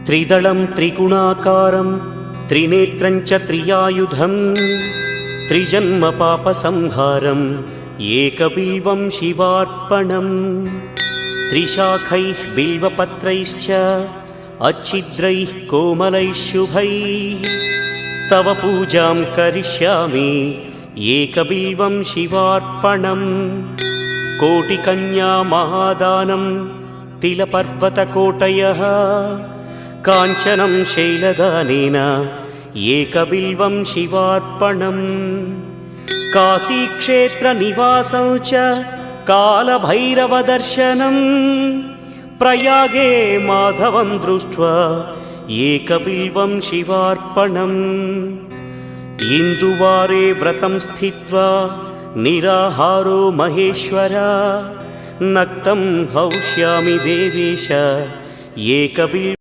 त्रिदलं त्रिगुणाकारं त्रिनेत्रं च त्रियायुधं त्रिजन्मपापसंहारम् एकबिल्वं शिवार्पणम् त्रिशाखैः बिल्वपत्रैश्च अच्छिद्रैः कोमलैः शुभैः तव पूजां करिष्यामि एकबिल्वं शिवार्पणम् कोटिकन्या महादानं तिलपर्वतकोटयः काञ्चनं शैलदानेन एकबिल्वं शिवार्पणम् काशीक्षेत्रनिवासं च कालभैरवदर्शनं प्रयागे माधवं दृष्ट्वा एकबिल्वं शिवार्पणम् इन्दुवारे व्रतं स्थित्वा निराहारो महेश्वर नक्तं हौष्यामि देवेश एकबिल्वं